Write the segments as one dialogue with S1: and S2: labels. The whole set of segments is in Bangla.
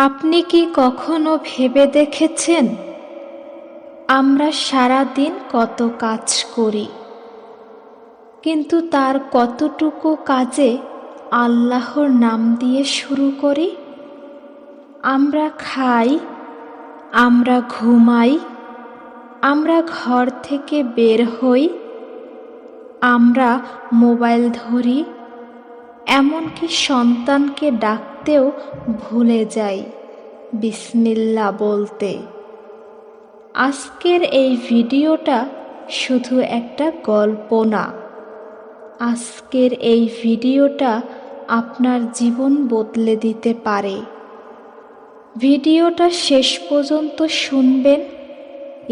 S1: আপনি কি কখনো ভেবে দেখেছেন, আমরা সারা দিন কত কাজ করি, কিন্তু তার কতটুকু কাজে আল্লাহর নাম দিয়ে শুরু করি? আমরা খাই, আমরা ঘুমাই, আমরা ঘর থেকে বের হই, আমরা মোবাইল ধরি, এমনকি সন্তানকে ডাকতেও ভুলে যাই বিসমিল্লাহ বলতে। আজকের এই ভিডিওটা শুধু একটা গল্প না, আজকের এই ভিডিওটা আপনার জীবন বদলে দিতে পারে। ভিডিওটা শেষ পর্যন্ত শুনবেন,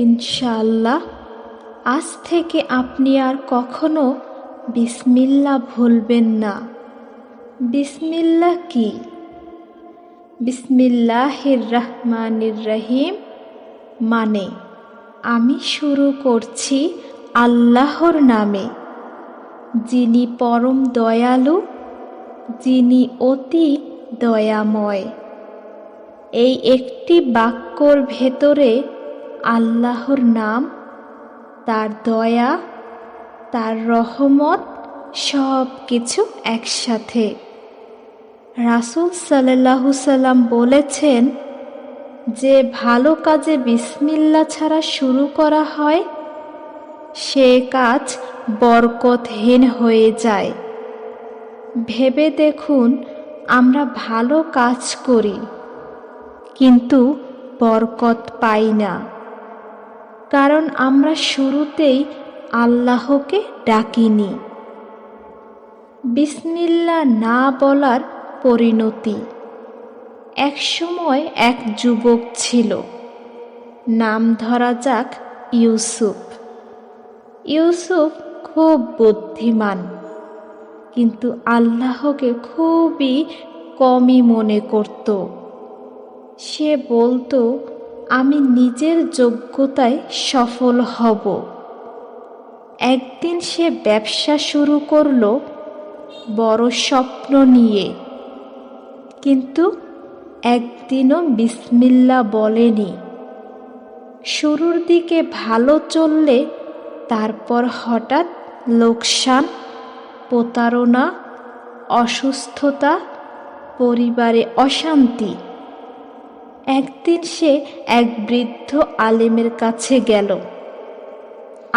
S1: ইনশাআল্লাহ আজ থেকে আপনি আর কখনো বিসমিল্লাহ ভুলবেন না। বিসমিল্লাহ কি? বিসমিল্লাহির রহমানির রহিম মানে আমি শুরু করছি আল্লাহর নামে, যিনি পরম দয়ালু, যিনি অতি দয়াময়। এই একটি বাক্যর ভেতরে আল্লাহর নাম, তার দয়া, তার রহমত সব কিছু একসাথে। রাসূল সাল্লাল্লাহু সাল্লাম বলেছেন, যে ভালো কাজে বিসমিল্লাহ ছাড়া শুরু করা হয়, সে কাজ বরকতহীন হয়ে যায়। ভেবে দেখুন, আমরা ভালো কাজ করি কিন্তু বরকত পাই না, কারণ আমরা শুরুতেই আল্লাহকে ডাকিনি। বিসমিল্লাহ না বলার পরিণতি। একসময় এক যুবক ছিল, নাম ধরা যাক ইউসুফ। ইউসুফ খুব বুদ্ধিমান, কিন্তু আল্লাহকে খুবই কমই মনে করত। সে বলতো, আমি নিজের যোগ্যতায় সফল হব। একদিন সে ব্যবসা শুরু করলো বড় স্বপ্ন নিয়ে, কিন্তু একদিনও বিসমিল্লাহ বলেনি। শুরুর দিকে ভালো চললে তারপর হঠাৎ লোকসান, প্রতারণা, অসুস্থতা, পরিবারে অশান্তি। একদিন সে এক বৃদ্ধ আলেমের কাছে গেল।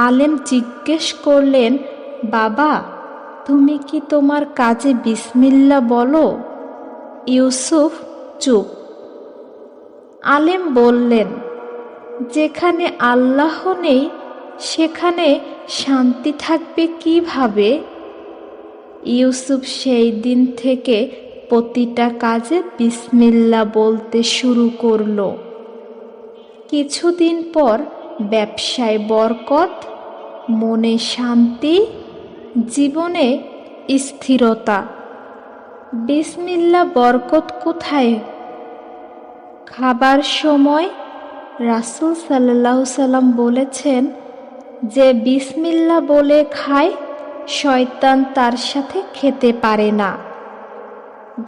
S1: আলেম জিজ্ঞেস করলেন, বাবা, তুমি কি তোমার কাজে বিসমিল্লাহ বলো? ইউসুফ চুপ। আলেম বললেন, যেখানে আল্লাহ নেই সেখানে শান্তি থাকবে কিভাবে? ইউসুফ সেই দিন থেকে প্রতিটা কাজে বিসমিল্লাহ বলতে শুরু করলো। কিছুদিন পর ব্যবসায় বরকত, মনে শান্তি, জীবনে স্থিরতা। বিসমিল্লাহ বরকত কোথায়? খাবার সময় রাসূল সাল্লাল্লাহু সাল্লাম বলেছেন, যে বিসমিল্লাহ বলে খায়, শয়তান তার সাথে খেতে পারে না।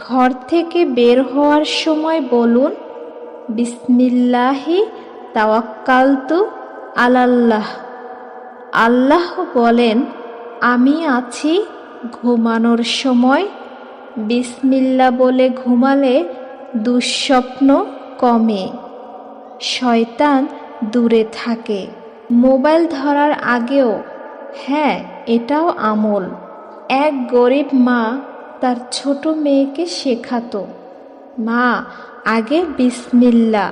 S1: ঘর থেকে বের হওয়ার সময় বলুন, বিসমিল্লাহি তাওয়াক্কালতু আলাল্লাহ। আল্লাহ বলেন, আমি আছি। ঘুমানোর সময় বিসমিল্লাহ বলে ঘুমালে দুঃস্বপ্ন কমে, শয়তান দূরে থাকে। মোবাইল ধরার আগেও, হ্যাঁ এটাও আমল। এক গরিব মা তার ছোট মেয়েকে শেখাতো, মা আগে বিসমিল্লাহ।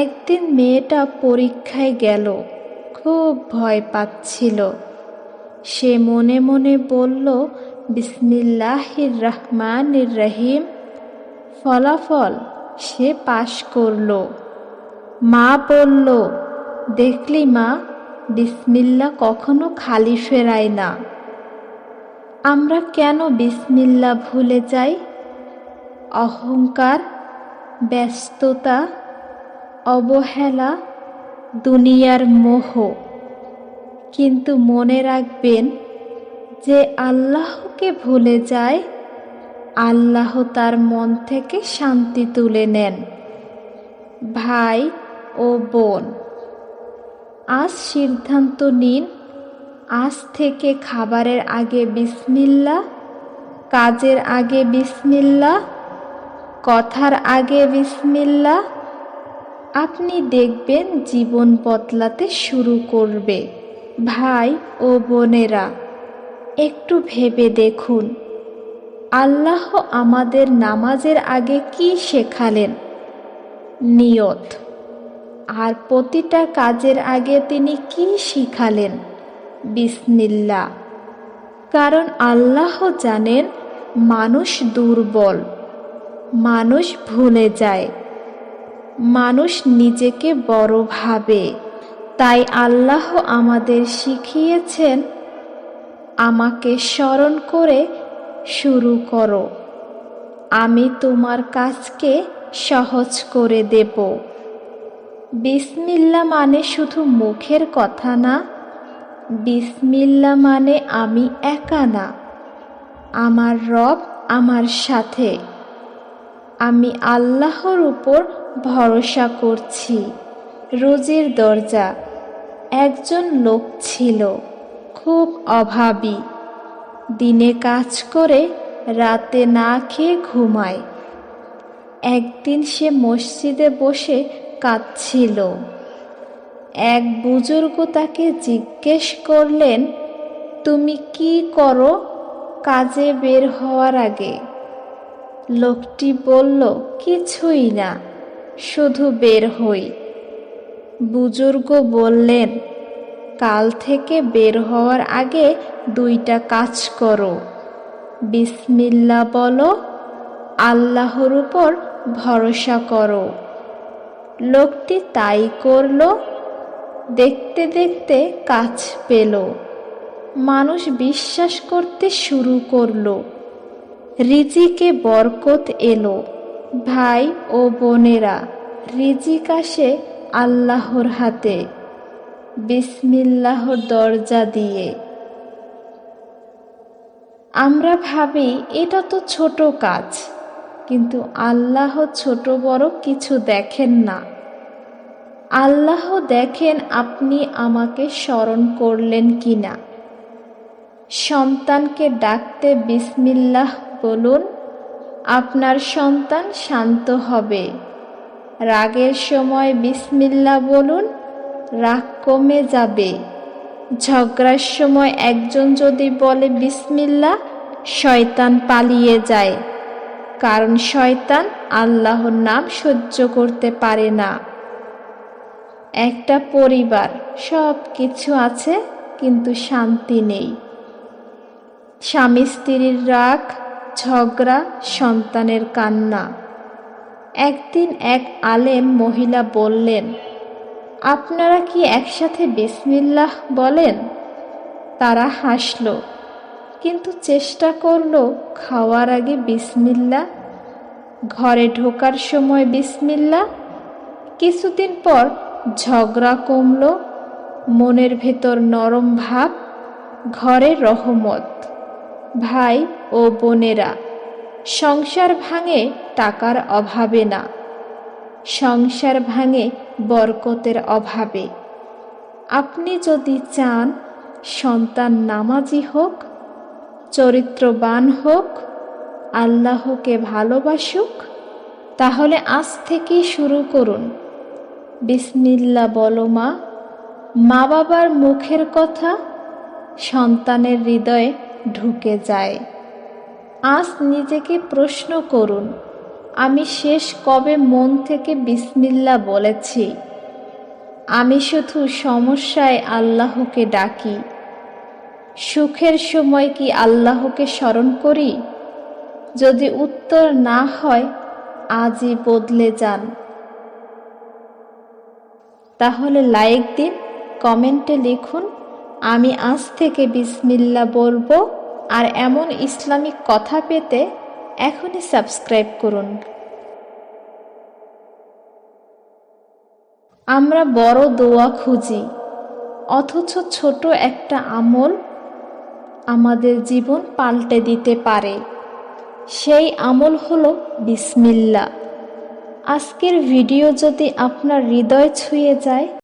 S1: একদিন মেয়েটা পরীক্ষায় গেল, খুব ভয় পাচ্ছিল। সে মনে মনে বলল, বিসমিল্লাহির রহমানির রহিম। ফলাফল, সে পাশ করল। মা বলল, দেখলি মা, বিসমিল্লাহ কখনো খালি ফেরায় না। আমরা কেন বিসমিল্লাহ ভুলে যাই? অহংকার, ব্যস্ততা, অবহেলা, দুনিয়ার মোহ। কিন্তু মনে রাখবেন, যে আল্লাহকে ভুলে যায় আল্লাহ তার মন থেকে শান্তি তুলে নেন। ভাই ও বোন, আজ সিদ্ধান্ত নিন, আজ থেকে খাবারের আগে বিসমিল্লাহ, কাজের আগে বিসমিল্লাহ, কথার আগে বিসমিল্লাহ। আপনি দেখবেন জীবন বদলাতে শুরু করবে। ভাই ও বোনেরা, একটু ভেবে দেখুন, আল্লাহ আমাদের নামাজের আগে কি শেখালেন? নিয়ত। আর প্রতিটা কাজের আগে তিনি কি শিখালেন? বিসমিল্লাহ। কারণ আল্লাহ জানেন মানুষ দুর্বল, মানুষ ভুলে যায়, মানুষ নিজেকে বড় ভাবে। তাই আল্লাহ আমাদের শিখিয়েছেন, আমাকে স্মরণ করে শুরু করো, আমি তোমার কাজকে সহজ করে দেব। বিসমিল্লাহ মানে শুধু মুখের কথা না, বিসমিল্লাহ মানে আমি একা না, আমার রব আমার সাথে। আমি আল্লাহর উপর ভরসা করছি। রুজির দরজা। একজন লোক ছিল, খুব অভাবী, দিনে কাজ করে রাতে না খেয়ে ঘুমায়। একদিন সে মসজিদে বসে কাঁদছিল। এক বুজুর্গ তাকে জিজ্ঞেস করলেন, তুমি কি করো কাজে বের হওয়ার আগে? লোকটি বলল, কিছুই না, শুধু বের হই। বুজুর্গ বললেন, কাল থেকে বের হওয়ার আগে 2টা কাজ করো। বিসমিল্লাহ বলো, আল্লাহর উপর ভরসা করো। লোকটি তাই করল। দেখতে দেখতে কাজ পেল। মানুষ বিশ্বাস করতে শুরু করলো। রিজিকে বরকত এলো। ভাই ও বোনেরা, রিজিক আসে আল্লাহর হাতে, বিসমিল্লাহর দরজা দিয়ে। আমরা ভাবি এটা তো ছোট কাজ, কিন্তু আল্লাহ ছোট বড় কিছু দেখেন না। আল্লাহ দেখেন আপনি আমাকে স্মরণ করলেন কিনা। সন্তানকে ডাকতে বিসমিল্লাহ বলুন, আপনার সন্তান শান্ত হবে। রাগের সময় বিসমিল্লাহ বলুন, রাগ কমে যাবে। ঝগড়ার সময় একজন যদি বলে বিসমিল্লাহ, শয়তান পালিয়ে যায়। কারণ শয়তান আল্লাহর নাম সহ্য করতে পারে না। একটা পরিবার, সব কিছু আছে কিন্তু শান্তি নেই। স্বামী স্ত্রীর রাগ, ঝগড়া, সন্তানের কান্না। একদিন এক আলেম মহিলা বললেন, আপনারা কি একসাথে বিসমিল্লাহ বলেন? তারা হাসল, কিন্তু চেষ্টা করলো খাওয়ার আগে বিসমিল্লাহ, ঘরে ঢোকার সময় বিসমিল্লাহ। কিছুদিন পর ঝগড়া কমলো, মনের ভেতর নরম ভাব, ঘরে রহমত। ভাই ও বোনেরা, সংসার ভাঙে টাকার অভাবে না, সংসার ভাঙে বরকতের অভাবে। আপনি যদি চান সন্তান নামাজি হোক, চরিত্রবান হোক, আল্লাহকে ভালোবাসুক, তাহলে আজ থেকেই শুরু করুন। বিসমিল্লাহ বলো মা। মা বাবার মুখের কথা সন্তানের হৃদয়ে ঢুকে যায়। আজ নিজেকে প্রশ্ন করুন, আমি শেষ কবে মন থেকে বিসমিল্লাহ বলেছি? আমি শুধু সমস্যায় আল্লাহকে ডাকি, সুখের সময় কি আল্লাহকে স্মরণ করি? যদি উত্তর না হয়, আজই বদলে যান। তাহলে লাইক দিন, কমেন্টে লিখুন, আমি আজ থেকে বিসমিল্লাহ বলবো। আর এমন ইসলামিক কথা পেতে এখনই সাবস্ক্রাইব করুন। আমরা বড় দোয়া খুঁজি, অথচ ছোট একটা আমল আমাদের জীবন পাল্টে দিতে পারে। সেই আমল হলো বিসমিল্লাহ। আজকের ভিডিও যদি আপনার হৃদয় ছুঁয়ে যায়